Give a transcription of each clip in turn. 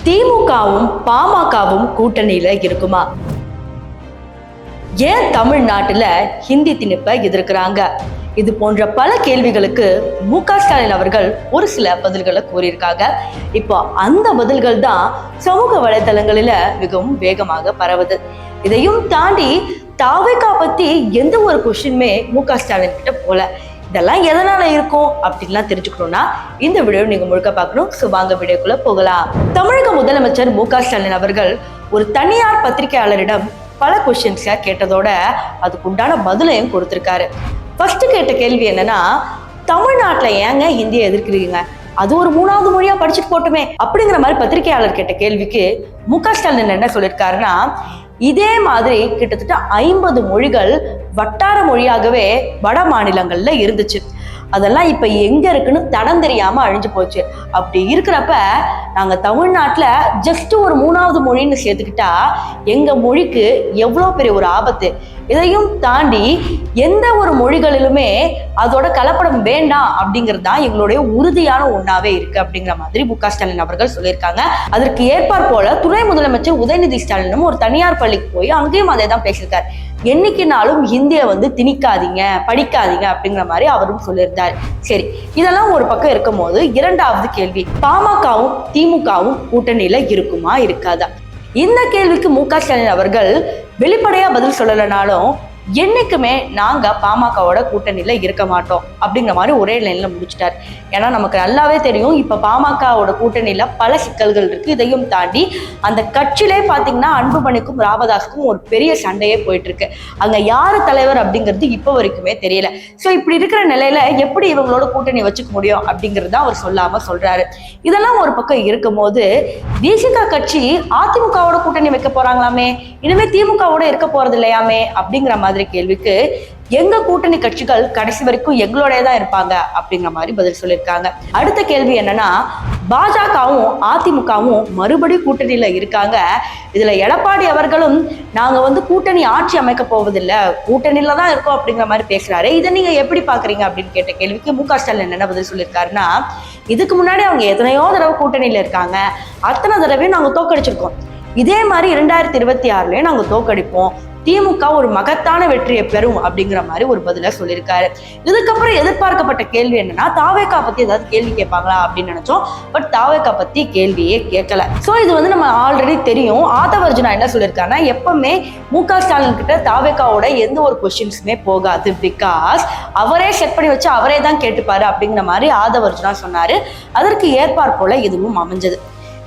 திமுகவும் பாமகவும் கூட்டணியில இருக்குமா? ஏன் தமிழ்நாட்டுல ஹிந்தி திணிப்பை எதிர்க்கிறாங்க? இது போன்ற பல கேள்விகளுக்கு மு.க. ஸ்டாலின் அவர்கள் ஒரு சில பதில்களை கூறியிருக்காங்க. இப்போ அந்த பதில்கள் தான் சமூக வலைதளங்களில மிகவும் வேகமாக பரவுது. இதையும் தாண்டி தாவேகா பத்தி எந்த ஒரு கொஸ்டினுமே மு.க. ஸ்டாலின் கிட்ட போல. இதெல்லாம் எதனால இருக்கும் அப்படின்லாம் தெரிஞ்சுக்கணும்னா இந்த வீடியோ நீங்க முழுக்க பார்க்கணும். வாங்க வீடியோக்குள்ள போகலாம். தமிழக முதலமைச்சர் மு.க. ஸ்டாலின் அவர்கள் ஒரு தனியார் பத்திரிகையாளரிடம் பல கொஸ்டின்ஸை கேட்டதோட அதுக்கு உண்டான பதிலையும் கொடுத்திருக்காரு. ஃபர்ஸ்ட் கேட்ட கேள்வி என்னன்னா, தமிழ்நாட்டுல ஏங்க ஹிந்தியை எதிர்க்கிறீங்க, அது ஒரு 3வது மொழியா படிச்சுட்டு போட்டுமே அப்படிங்கிற மாதிரி பத்திரிகையாளர் கேட்ட கேள்விக்கு மு.க. ஸ்டாலின் என்ன சொல்லியிருக்காருன்னா, இதே மாதிரி கிட்டத்தட்ட 50 மொழிகள் வட்டார மொழியாகவே வட மாநிலங்கள்ல இருந்துச்சு. அதெல்லாம் இப்ப எங்க இருக்குன்னு தடம் தெரியாம அழிஞ்சு போச்சு. அப்படி இருக்கிறப்ப நாங்க தமிழ்நாட்டுல ஜஸ்ட் ஒரு 3வது மொழின்னு சேர்த்துக்கிட்டா எங்க மொழிக்கு எவ்வளவு பெரிய ஒரு ஆபத்து. இதையும் தாண்டி எந்த ஒரு மொழிகளிலுமே அதோட கலப்படம் வேண்டாம் அப்படிங்கிறது தான் எங்களுடைய உறுதியான ஒண்ணாவே இருக்கு அப்படிங்கிற மாதிரி மு.க. ஸ்டாலின் அவர்கள் சொல்லியிருக்காங்க. அதற்கு ஏற்பார் போல துணை முதலமைச்சர் உதயநிதி ஸ்டாலினும் ஒரு தனியார் பள்ளிக்கு போய் அங்கேயும் அதே தான் பேசியிருக்காரு. என்னைக்குனாலும் ஹிந்தியை படிக்காதீங்க அப்படிங்கிற மாதிரி அவரும் சொல்லியிருந்தார். சரி, இதெல்லாம் ஒரு பக்கம் இருக்கும் போது இரண்டாவது கேள்வி, பாமகவும் திமுகவும் கூட்டணியில இருக்குமா இருக்காதா? இந்த கேள்விக்கு மு.க. ஸ்டாலின் அவர்கள் வெளிப்படையா பதில் சொல்லலைனாலும் என்னைக்குமே நாங்க பாமகவோட கூட்டணியில இருக்க மாட்டோம் அப்படிங்கிற மாதிரி ஒரே லைன்ல முடிச்சிட்டார். ஏன்னா நமக்கு நல்லாவே தெரியும் இப்ப பாமகவோட கூட்டணியில பல சிக்கல்கள் இருக்கு. இதையும் தாண்டி அந்த கட்சியிலே பாத்தீங்கன்னா அன்புமணிக்கும் ராமதாஸுக்கும் ஒரு பெரிய சண்டையே போயிட்டு இருக்கு. அங்க யாரு தலைவர் அப்படிங்கிறது இப்ப வரைக்குமே தெரியல. சோ இப்படி இருக்கிற நிலையில எப்படி இவங்களோட கூட்டணி வச்சுக்க முடியும் அப்படிங்கறத அவர் சொல்லாம சொல்றாரு. இதெல்லாம் ஒரு பக்கம் இருக்கும் போது விசிக கட்சி அதிமுகவோட கூட்டணி வைக்க போறாங்களாமே, இனிமே திமுகவோட இருக்க போறது இல்லையாமே அப்படிங்கிற மாதிரி கேள்விக்கு எங்க கூட்டணி கட்சிகள் கடைசி வரைக்கும் எங்களோடய தான் இருப்பாங்க அப்படிங்கிற மாதிரி பதில் சொல்லியிருக்காங்க. அடுத்த கேள்வி என்னன்னா, பாஜகவும் அதிமுகவும் மறுபடியும் கூட்டணியில இருக்காங்க. இதுல எடப்பாடி அவர்களும் நாங்க கூட்டணி ஆட்சி அமைக்க போவதில்லை, கூட்டணியில தான் இருக்கோம் அப்படிங்கிற மாதிரி பேசுறாரு. இதை நீங்க எப்படி பாக்குறீங்க அப்படின்னு கேட்ட கேள்விக்கு மு.க. ஸ்டாலின் என்ன பதில் சொல்லியிருக்காருன்னா, இதுக்கு முன்னாடி அவங்க எத்தனையோ தடவை கூட்டணியில இருக்காங்க, அத்தனை தடவையும் நாங்க தோக்கடிச்சிருக்கோம். இதே மாதிரி 2026லயும் நாங்க தோக்கடிப்போம், திமுக ஒரு மகத்தான வெற்றியை பெறும் அப்படிங்கிற மாதிரி ஒரு பதில சொல்லியிருக்காரு. இதுக்கப்புறம் எதிர்பார்க்கப்பட்ட கேள்வி என்னன்னா, தாவேகா பத்தி ஏதாவது கேள்வி கேட்பாங்களா அப்படின்னு நினைச்சோம். பட் தாவேகா பத்தி கேள்வியே கேட்கல. சோ இது நம்ம ஆல்ரெடி தெரியும். ஆதவர்ஜுனா என்ன சொல்லியிருக்காருன்னா, எப்பவுமே மு.க. ஸ்டாலின் கிட்ட தாவேகாவோட எந்த ஒரு கொஸ்டின்ஸுமே போகாது, பிகாஸ் அவரே செட் பண்ணி வச்சு அவரே தான் கேட்டுப்பாரு அப்படிங்கிற மாதிரி ஆதவர்ஜுனா சொன்னாரு. அதற்கு ஏற்பார் போல இதுவும் அமைஞ்சது.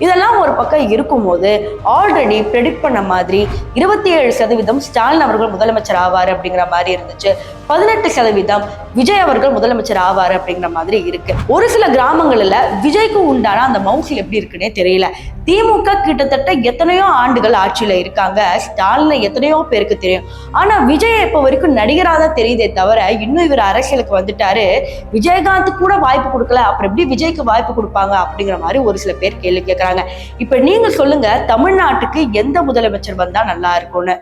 இதெல்லாம் ஒரு பக்கம் இருக்கும்போது ஆல்ரெடி ப்ரெடிக்ட் பண்ண மாதிரி 27% ஸ்டாலின் அவர்கள் முதலமைச்சர் ஆவார் அப்படிங்கிற மாதிரி இருந்துச்சு. 18% விஜய் அவர்கள் முதலமைச்சர் ஆவார் அப்படிங்கிற மாதிரி இருக்கு. ஒரு சில கிராமங்கள்ல விஜய்க்கு உண்டான அந்த மவுசு எப்படி இருக்குன்னே தெரியல. திமுக கிட்டத்தட்ட எத்தனையோ ஆண்டுகள் ஆட்சியில இருக்காங்க, ஸ்டாலினை எத்தனையோ பேருக்கு தெரியும். ஆனா விஜய் இப்ப வரைக்கும் நடிகராக தான் தெரியுதே தவிர இன்னும் இவர் அரசியலுக்கு வந்துட்டாரு, விஜயகாந்த் கூட வாய்ப்பு கொடுக்கல, அப்புறம் எப்படி விஜய்க்கு வாய்ப்பு கொடுப்பாங்க அப்படிங்கிற மாதிரி ஒரு சில பேர் கேள்வி கேட்கறாங்க. இப்ப நீங்க சொல்லுங்க, தமிழ்நாட்டுக்கு எந்த முதலமைச்சர் வந்தா நல்லா இருக்கும்னு.